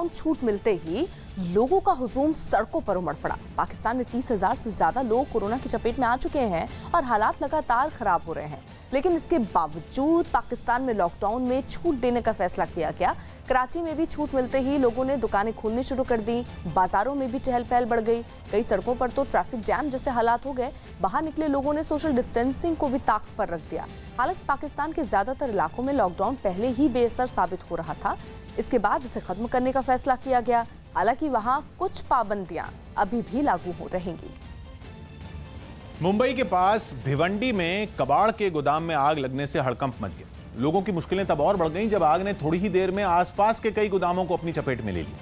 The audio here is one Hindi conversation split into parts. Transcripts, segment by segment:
लॉकडाउन छूट मिलते ही लोगों का हुजूम सड़कों पर उमड़ पड़ा। पाकिस्तान में 30,000 से ज्यादा लोग कोरोना की चपेट में आ चुके हैं और हालात लगातार खराब हो रहे हैं। लेकिन इसके बावजूद पाकिस्तान में लॉकडाउन में छूट देने का फैसला किया गया। कराची में भी छूट मिलते ही लोगों ने दुकानें खोलनी शुरू कर दी। बाजारों में भी चहल पहल बढ़ गई। कई सड़कों पर तो ट्रैफिक जैम जैसे हालात हो गए। बाहर निकले लोगों ने सोशल डिस्टेंसिंग को भी ताक पर रख दिया। हालांकि पाकिस्तान के ज्यादातर इलाकों में लॉकडाउन पहले ही बेअसर साबित हो रहा था। इसके बाद इसे खत्म करने का फैसला किया गया। हालांकि वहां कुछ पाबंदियां अभी भी लागू हो रहेंगी। मुंबई के पास भिवंडी में कबाड़ के गोदाम में आग लगने से हड़कंप मच गया। लोगों की मुश्किलें तब और बढ़ गईं जब आग ने थोड़ी ही देर में आसपास के कई गोदामों को अपनी चपेट में ले लिया,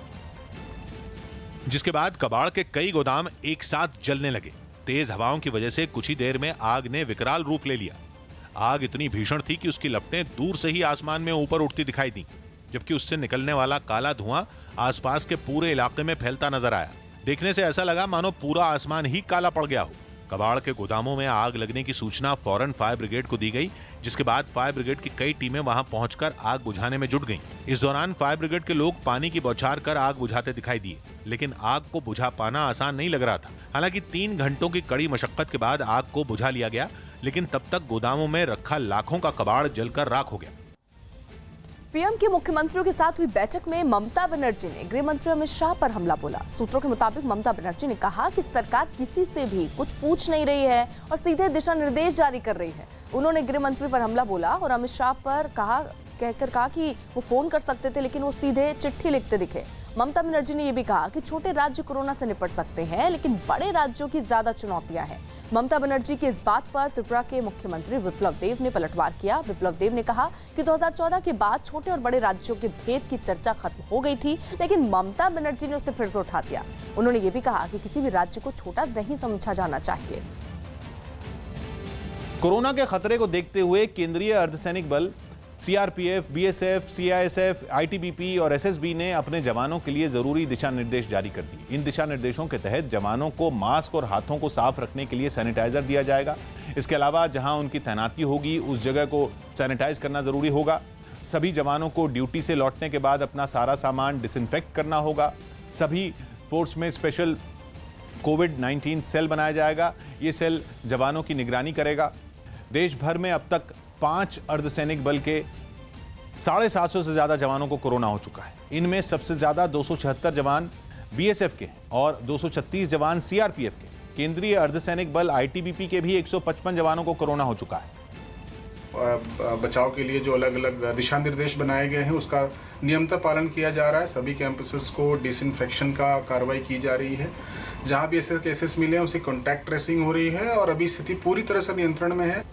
जिसके बाद कबाड़ के कई गोदाम एक साथ जलने लगे। तेज हवाओं की वजह से कुछ ही देर में आग ने विकराल रूप ले लिया। आग इतनी भीषण थी कि उसकी लपटें दूर से ही आसमान में ऊपर उठती दिखाई दी, जबकि उससे निकलने वाला काला धुआं आसपास के पूरे इलाके में फैलता नजर आया। देखने से ऐसा लगा मानो पूरा आसमान ही काला पड़ गया हो। कबाड़ के गोदामों में आग लगने की सूचना फौरन फायर ब्रिगेड को दी गई, जिसके बाद फायर ब्रिगेड की कई टीमें वहां पहुंचकर आग बुझाने में जुट गईं। इस दौरान फायर ब्रिगेड के लोग पानी की बौछार कर आग बुझाते दिखाई दिए, लेकिन आग को बुझा पाना आसान नहीं लग रहा था। हालांकि 3 घंटों की कड़ी मशक्कत के बाद आग को बुझा लिया गया, लेकिन तब तक गोदामों में रखा लाखों का कबाड़ जलकर राख हो गया। पीएम की मुख्यमंत्रियों के साथ हुई बैठक में ममता बनर्जी ने गृह मंत्री अमित शाह पर हमला बोला। सूत्रों के मुताबिक ममता बनर्जी ने कहा कि सरकार किसी से भी कुछ पूछ नहीं रही है और सीधे दिशा निर्देश जारी कर रही है। उन्होंने गृह मंत्री पर हमला बोला और अमित शाह पर कहा कि वो फोन कर सकते थे, लेकिन वो सीधे चिट्ठी लिखते दिखे। ममता बनर्जी ने यह भी कहा कि छोटे राज्य कोरोना से निपट सकते हैं, लेकिन बड़े राज्यों की ज्यादा चुनौतियां हैं। ममता बनर्जी की इस बात पर त्रिपुरा के मुख्यमंत्री विप्लव देव ने पलटवार किया। विप्लव देव ने कहा कि 2014 के बाद छोटे और बड़े राज्यों के भेद की चर्चा खत्म हो गई थी, लेकिन ममता बनर्जी ने उसे फिर से उठा दिया। उन्होंने ये भी कहा कि किसी भी राज्य को छोटा नहीं समझा जाना चाहिए। कोरोना के खतरे को देखते हुए केंद्रीय अर्धसैनिक बल सीआरपीएफ, बीएसएफ, सीआईएसएफ, आईटीबीपी और एसएसबी ने अपने जवानों के लिए जरूरी दिशा निर्देश जारी कर दिए। इन दिशा निर्देशों के तहत जवानों को मास्क और हाथों को साफ रखने के लिए सैनिटाइजर दिया जाएगा। इसके अलावा जहां उनकी तैनाती होगी उस जगह को सैनिटाइज करना जरूरी होगा। सभी जवानों को ड्यूटी से लौटने के बाद अपना सारा सामान डिसइंफेक्ट करना होगा। सभी फोर्स में स्पेशल कोविड-19 सेल बनाया जाएगा। ये सेल जवानों की निगरानी करेगा। देश भर में अब तक 5 अर्धसैनिक बल के 750 से ज्यादा जवानों को कोरोना हो चुका है। इनमें सबसे ज्यादा 276 जवान बीएसएफ के हैं और 236 जवान सीआरपीएफ के। केंद्रीय अर्धसैनिक बल आईटीबीपी के भी 155 जवानों को कोरोना हो चुका है। बचाव के लिए जो अलग अलग दिशा निर्देश बनाए गए हैं उसका नियमतः पालन किया जा रहा है। सभी कैंपसेस को डिसइंफेक्शन का कार्रवाई की जा रही है। जहां भी ऐसे केसेस मिले हैं उसे कॉन्टैक्ट ट्रेसिंग हो रही है और अभी स्थिति पूरी तरह से नियंत्रण में है।